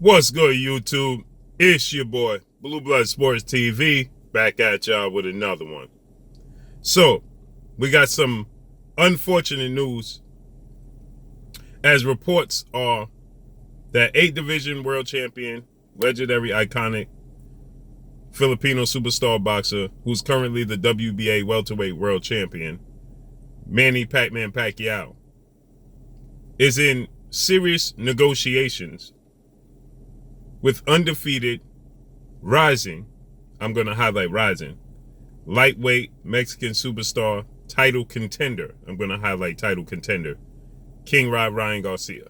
What's good, YouTube? It's your boy, Blue Blood Sports TV, back at y'all with another one. So, we got some unfortunate news, as reports are that 8 division world champion, legendary, iconic Filipino superstar boxer, who's currently the WBA welterweight world champion, Manny Pac-Man Pacquiao, is in serious negotiations with undefeated, rising, I'm going to highlight rising, lightweight Mexican superstar, title contender, I'm going to highlight title contender, King Ryan Garcia.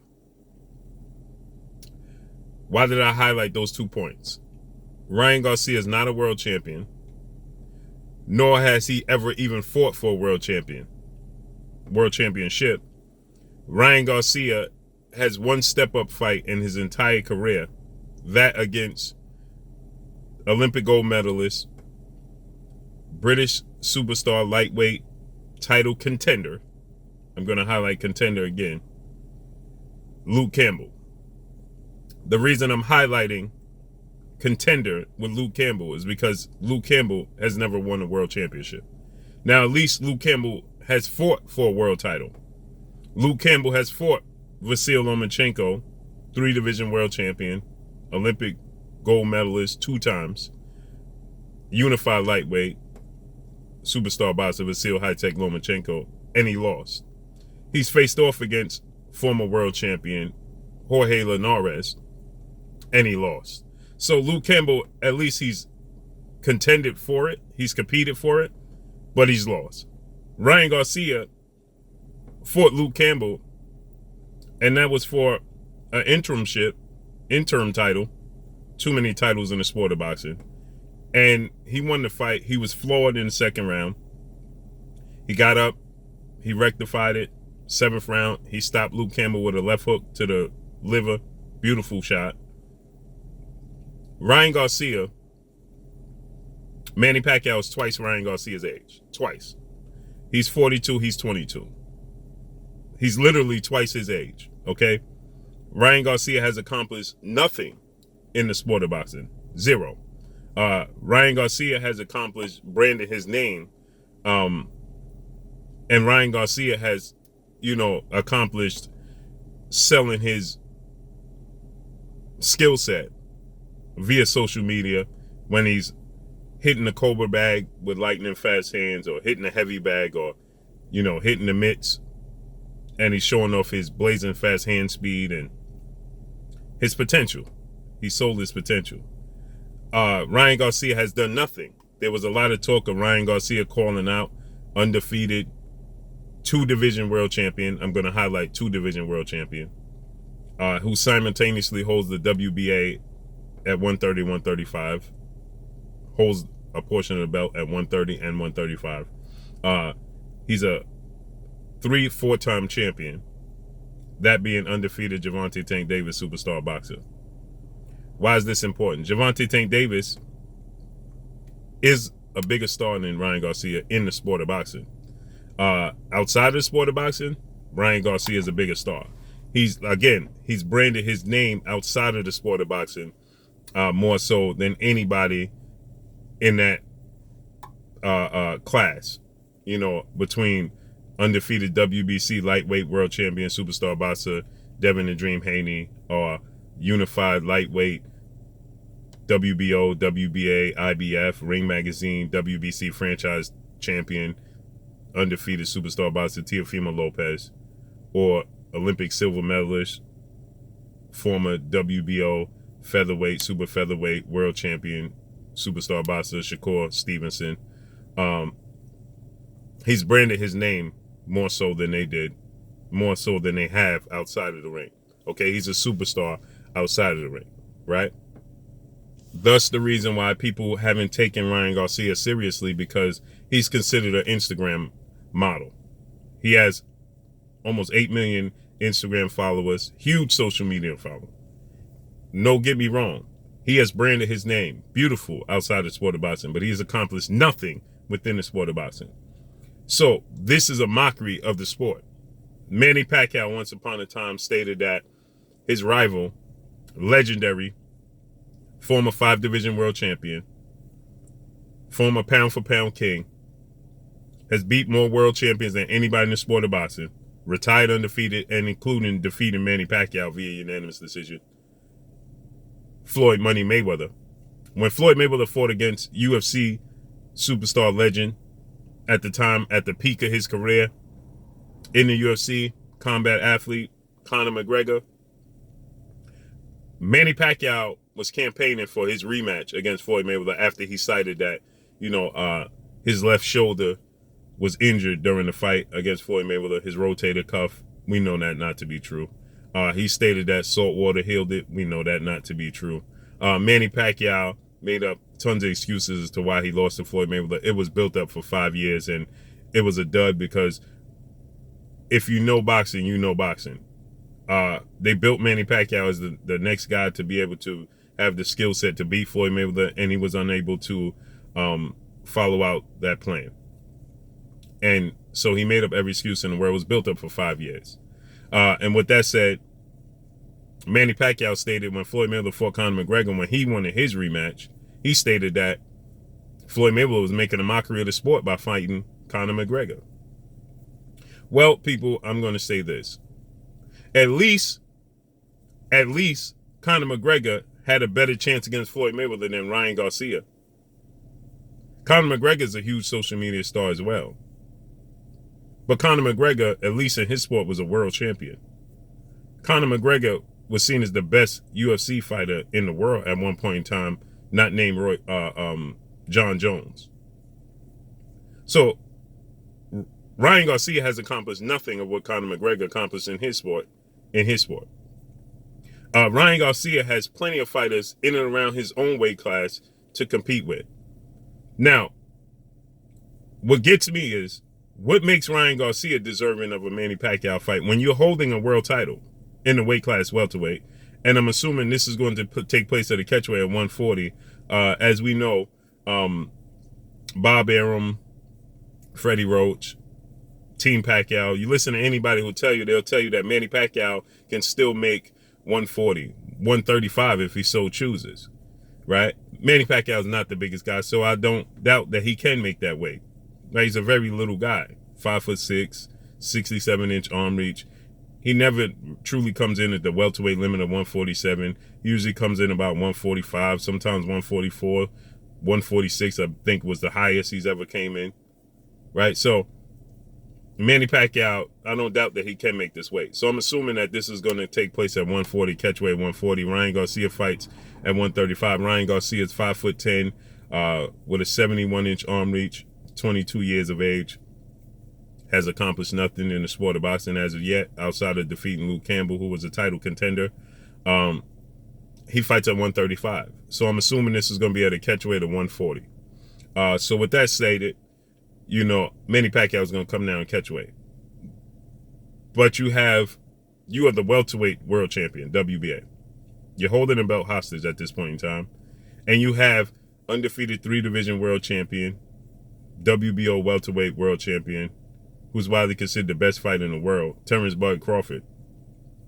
Why did I highlight those 2 points? Ryan Garcia is not a world champion, nor has he ever even fought for a world championship. Ryan Garcia has one step-up fight in his entire career, that against Olympic gold medalist, British superstar lightweight title contender, I'm going to highlight contender again, Luke Campbell. The reason I'm highlighting contender with Luke Campbell is because Luke Campbell has never won a world championship. Now, at least Luke Campbell has fought for a world title. Luke Campbell has fought Vasyl Lomachenko, 3-division world champion, Olympic gold medalist 2 times, unified lightweight, superstar boxer Vasyl High-Tech Lomachenko, and he lost. He's faced off against former world champion Jorge Linares, and he lost. So Luke Campbell, at least he's contended for it. He's competed for it, but he's lost. Ryan Garcia fought Luke Campbell, and that was for an interim title. Too many titles in the sport of boxing. And he won the fight. He was floored in the 2nd round. He got up. He rectified it. 7th round, he stopped Luke Campbell with a left hook to the liver. Beautiful shot. Ryan Garcia, Manny Pacquiao is twice Ryan Garcia's age. Twice. He's 42, he's 22. He's literally twice his age, okay? Ryan Garcia has accomplished nothing in the sport of boxing. 0. Ryan Garcia has accomplished branding his name. And Ryan Garcia has, accomplished selling his skill set via social media when he's hitting the Cobra bag with lightning fast hands, or hitting a heavy bag, or, hitting the mitts. And he's showing off his blazing fast hand speed and his potential. He sold his potential. Ryan Garcia has done nothing. There was a lot of talk of Ryan Garcia calling out undefeated 2-division world champion. I'm going to highlight 2-division world champion, who simultaneously holds the WBA at 130, 135, holds a portion of the belt at 130 and 135. He's a 3-4-time champion, that being undefeated Gervonta Tank Davis superstar boxer. Why is this important? Gervonta Tank Davis is a bigger star than Ryan Garcia in the sport of boxing. Outside of the sport of boxing, Ryan Garcia is a bigger star. He's branded his name outside of the sport of boxing more so than anybody in that class. Between undefeated WBC lightweight world champion superstar boxer Devin the Dream Haney, or unified lightweight WBO, WBA, IBF, Ring Magazine, WBC franchise champion, undefeated superstar boxer Teofimo Lopez, or Olympic silver medalist, former WBO featherweight, super featherweight world champion superstar boxer Shakur Stevenson. He's branded his name more so than they have outside of the ring. Okay, he's a superstar outside of the ring, right? Thus the reason why people haven't taken Ryan Garcia seriously, because he's considered an Instagram model. He has almost 8 million Instagram followers, huge social media following. No, get me wrong. He has branded his name beautiful outside the sport of boxing, but he has accomplished nothing within the sport of boxing. So this is a mockery of the sport. Manny Pacquiao once upon a time stated that his rival, legendary, former 5-division world champion, former pound-for-pound king, has beat more world champions than anybody in the sport of boxing, retired undefeated, and including defeating Manny Pacquiao via unanimous decision. Floyd Money Mayweather. When Floyd Mayweather fought against UFC superstar legend at the time, at the peak of his career in the UFC, combat athlete Conor McGregor, Manny Pacquiao was campaigning for his rematch against Floyd Mayweather after he cited that, his left shoulder was injured during the fight against Floyd Mayweather, his rotator cuff. We know that not to be true. He stated that salt water healed it. We know that not to be true. Manny Pacquiao made up tons of excuses as to why he lost to Floyd Mayweather. It was built up for 5 years, and it was a dud because if you know boxing, you know boxing. They built Manny Pacquiao as the next guy to be able to have the skill set to beat Floyd Mayweather, and he was unable to follow out that plan. And so he made up every excuse in the world. It was built up for 5 years. And with that said, Manny Pacquiao stated when Floyd Mayweather fought Conor McGregor, when he wanted his rematch, he stated that Floyd Mayweather was making a mockery of the sport by fighting Conor McGregor. Well, people, I'm going to say this. At least Conor McGregor had a better chance against Floyd Mayweather than Ryan Garcia. Conor McGregor is a huge social media star as well. But Conor McGregor, at least in his sport, was a world champion. Conor McGregor was seen as the best UFC fighter in the world at one point in time, not named John Jones. So Ryan Garcia has accomplished nothing of what Conor McGregor accomplished in his sport. Ryan Garcia has plenty of fighters in and around his own weight class to compete with. Now, what gets me is, what makes Ryan Garcia deserving of a Manny Pacquiao fight when you're holding a world title in the weight class welterweight? And I'm assuming this is going to take place at a catchweight at 140. As we know, Bob Arum, Freddie Roach, Team Pacquiao, you listen to anybody who'll tell you, they'll tell you that Manny Pacquiao can still make 140, 135 if he so chooses, right? Manny Pacquiao is not the biggest guy, so I don't doubt that he can make that weight. Now, he's a very little guy, 5'6", 67-inch arm reach. He never truly comes in at the welterweight limit of 147. He usually comes in about 145, sometimes 144, 146, I think was the highest he's ever came in, right? So Manny Pacquiao, I don't doubt that he can make this weight. So I'm assuming that this is going to take place at 140, catchweight 140. Ryan Garcia fights at 135. Ryan Garcia is 5'10", with a 71-inch arm reach, 22 years of age, has accomplished nothing in the sport of boxing as of yet, outside of defeating Luke Campbell, who was a title contender. He fights at 135. So I'm assuming this is going to be at a catchweight of 140. So with that stated, Manny Pacquiao is going to come down and catchweight. But you are the welterweight world champion, WBA. You're holding the belt hostage at this point in time. And you have undefeated 3-division world champion, WBO welterweight world champion, who's widely considered the best fighter in the world, Terrence Bud Crawford,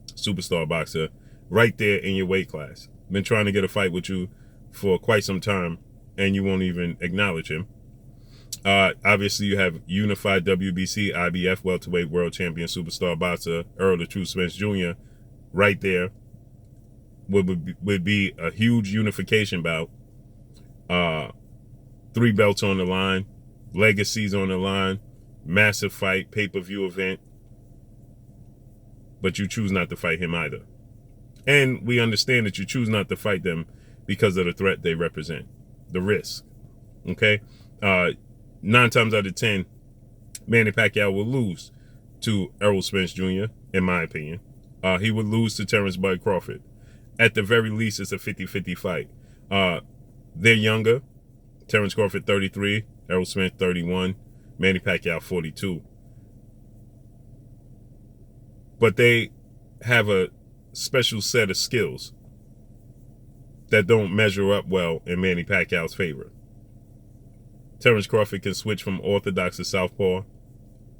superstar boxer, right there in your weight class. Been trying to get a fight with you for quite some time, and you won't even acknowledge him. Obviously, you have unified WBC, IBF welterweight world champion, superstar boxer, Earl the True Spence Jr., right there. Would be a huge unification bout. 3 belts on the line. Legacies on the line, massive fight, pay-per-view event, but you choose not to fight him either. And we understand that you choose not to fight them because of the threat they represent, the risk, okay? 9 times out of 10, Manny Pacquiao will lose to Errol Spence Jr., in my opinion. He would lose to Terrence Bud Crawford. At the very least, it's a 50-50 fight. They're younger. Terrence Crawford, 33. Errol Spence, 31. Manny Pacquiao, 42. But they have a special set of skills that don't measure up well in Manny Pacquiao's favor. Terrence Crawford can switch from orthodox to southpaw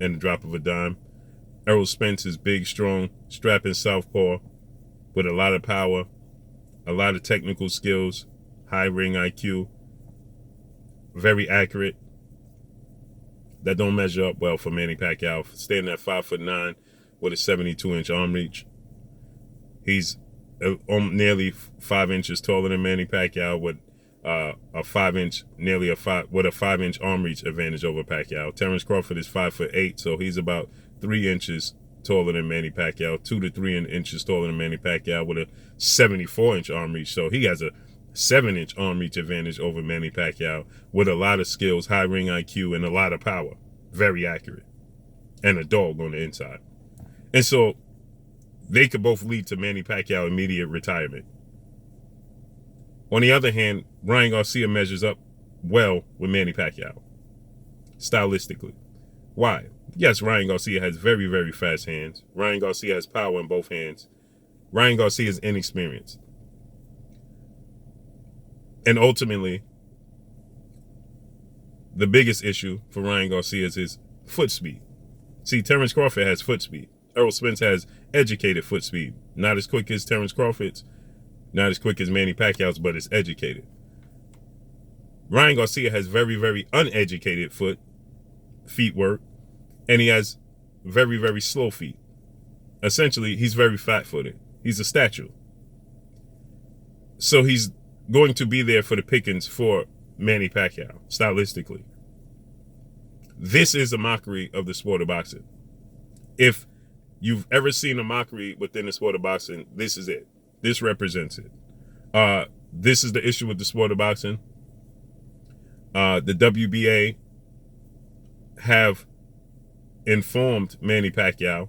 in the drop of a dime. Errol Spence is big, strong, strapping southpaw with a lot of power a lot of technical skills, high ring IQ, very accurate. That don't measure up well for Manny Pacquiao. Standing at 5'9" with a 72-inch arm reach. He's nearly 5 inches taller than Manny Pacquiao with a 5-inch, nearly a 5-inch arm reach advantage over Pacquiao. Terrence Crawford is 5'8", so he's about 3 inches taller than Manny Pacquiao, 2 to 3 inches taller than Manny Pacquiao with a 74-inch arm reach. So he has a 7-inch arm reach advantage over Manny Pacquiao with a lot of skills, high ring IQ, and a lot of power. Very accurate. And a dog on the inside. And so they could both lead to Manny Pacquiao immediate retirement. On the other hand, Ryan Garcia measures up well with Manny Pacquiao, stylistically. Why? Yes, Ryan Garcia has very, very fast hands. Ryan Garcia has power in both hands. Ryan Garcia is inexperienced. And ultimately, the biggest issue for Ryan Garcia is his foot speed. See, Terrence Crawford has foot speed. Errol Spence has educated foot speed. Not as quick as Terrence Crawford's, not as quick as Manny Pacquiao's, but it's educated. Ryan Garcia has very, very uneducated feet work, and he has very, very slow feet. Essentially, he's very flat-footed. He's a statue. So he's going to be there for the pickings for Manny Pacquiao, stylistically. This is a mockery of the sport of boxing. If you've ever seen a mockery within the sport of boxing, this is it. This represents it. This is the issue with the sport of boxing. The WBA have informed Manny Pacquiao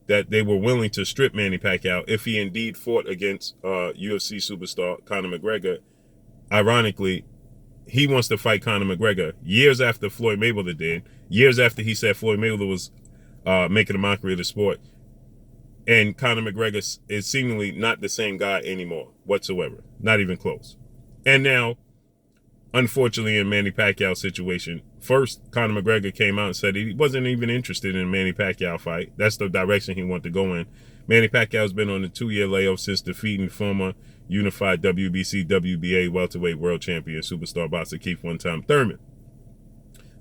that they were willing to strip Manny Pacquiao if he indeed fought against UFC superstar Conor McGregor. Ironically, he wants to fight Conor McGregor years after Floyd Mayweather did, years after he said Floyd Mayweather was making a mockery of the sport. And Conor McGregor is seemingly not the same guy anymore whatsoever, not even close. And now, unfortunately, in Manny Pacquiao's situation, first Conor McGregor came out and said he wasn't even interested in a Manny Pacquiao fight. That's the direction he wanted to go in. Manny Pacquiao's been on a 2-year layoff since defeating former unified WBC, WBA welterweight world champion superstar boxer Keith one-time Thurman.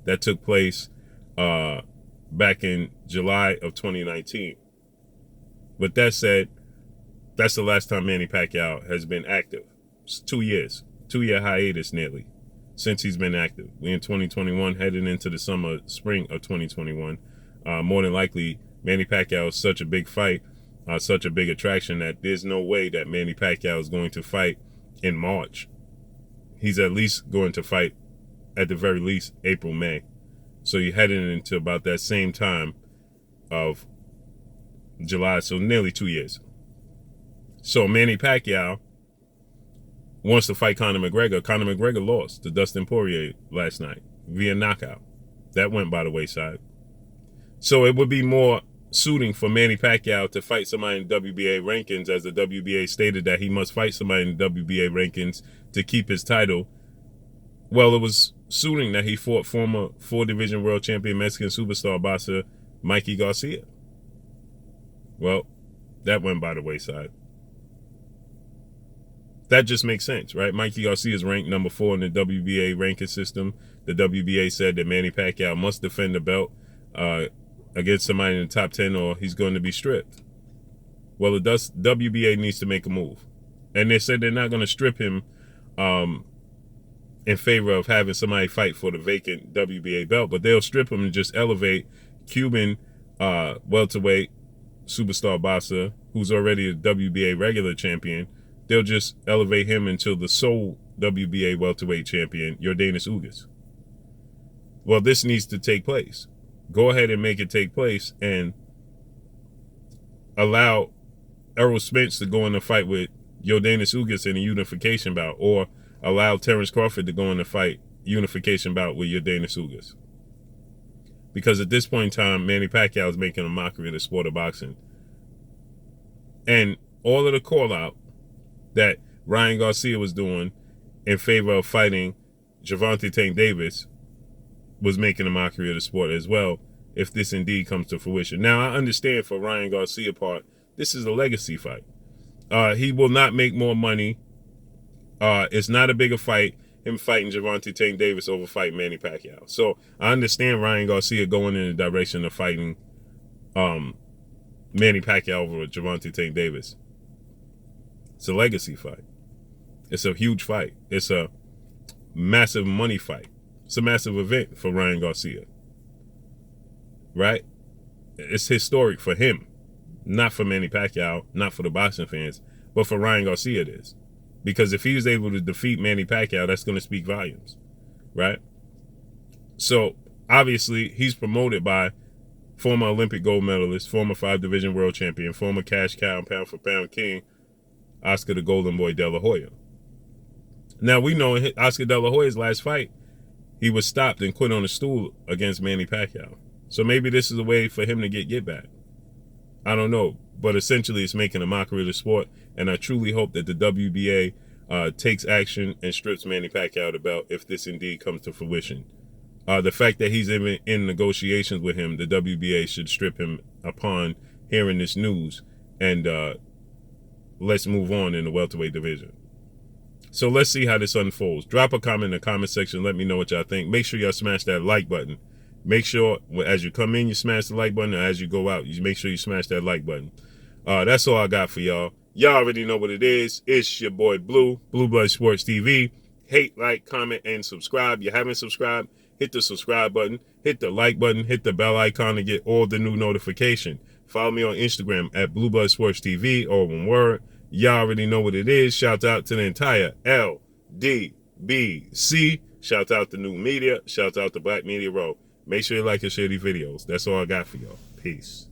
That took place back in July of 2019. With that said, that's the last time Manny Pacquiao has been active. It's 2 years, 2-year hiatus nearly, since he's been active. We're in 2021, heading into the spring of 2021. More than likely, Manny Pacquiao is such a big fight, such a big attraction that there's no way that Manny Pacquiao is going to fight in March. He's at least going to fight, at the very least, April, May. So you're heading into about that same time of July, so nearly 2 years. So Manny Pacquiao wants to fight Conor McGregor. Conor McGregor lost to Dustin Poirier last night via knockout. That went by the wayside. So it would be more suiting for Manny Pacquiao to fight somebody in WBA rankings, as the WBA stated that he must fight somebody in WBA rankings to keep his title. Well, it was suiting that he fought former 4-division world champion Mexican superstar boxer Mikey Garcia. Well, that went by the wayside. That just makes sense, right? Mikey Garcia is ranked number 4 in the WBA ranking system. The WBA said that Manny Pacquiao must defend the belt against somebody in the top 10 or he's going to be stripped. Well, the WBA needs to make a move. And they said they're not going to strip him in favor of having somebody fight for the vacant WBA belt, but they'll strip him and just elevate Cuban welterweight superstar boxer, who's already a WBA regular champion. They'll just elevate him until the sole WBA welterweight champion, Yordenis Ugas. Well, this needs to take place. Go ahead and make it take place and allow Errol Spence to go in a fight with Yordenis Ugas in a unification bout, or allow Terrence Crawford to go in a fight unification bout with Yordenis Ugas. Because at this point in time, Manny Pacquiao is making a mockery of the sport of boxing. And all of the call-out that Ryan Garcia was doing in favor of fighting Gervonta Tank Davis was making a mockery of the sport as well, if this indeed comes to fruition. Now, I understand for Ryan Garcia's part, this is a legacy fight. He will not make more money It's not a bigger fight, him fighting Gervonta Tank Davis over fighting Manny Pacquiao. So I understand Ryan Garcia going in the direction of fighting Manny Pacquiao over Gervonta Tank Davis. It's a legacy fight. It's a huge fight. It's a massive money fight. It's a massive event for Ryan Garcia. Right? It's historic for him. Not for Manny Pacquiao, not for the boxing fans, but for Ryan Garcia it is. Because if he was able to defeat Manny Pacquiao, that's going to speak volumes. Right? So, obviously, he's promoted by former Olympic gold medalist, former 5-division world champion, former cash cow and pound for pound king, Oscar the Golden Boy De La Hoya. Now, we know in Oscar De La Hoya's last fight, he was stopped and put on a stool against Manny Pacquiao. So maybe this is a way for him to get back. I don't know. But essentially, it's making a mockery of the sport. And I truly hope that the WBA takes action and strips Manny Pacquiao the belt if this indeed comes to fruition. The fact that he's even in negotiations with him, the WBA should strip him upon hearing this news. And let's move on in the welterweight division. So let's see how this unfolds. Drop a comment in the comment section. Let me know what y'all think. Make sure y'all smash that like button. Make sure as you come in, you smash the like button. And as you go out, you make sure you smash that like button. That's all I got for y'all. Y'all already know what it is. It's your boy Blue Blood Sports TV. Hate, like, comment, and subscribe. You haven't subscribed, hit the subscribe button. Hit the like button. Hit the bell icon to get all the new notification. Follow me on Instagram at Blue Blood Sports TV, or one word. Y'all already know what it is. Shout out to the entire LDBC. Shout out to New Media. Shout out to Black Media Row. Make sure you like and share these videos. That's all I got for y'all. Peace.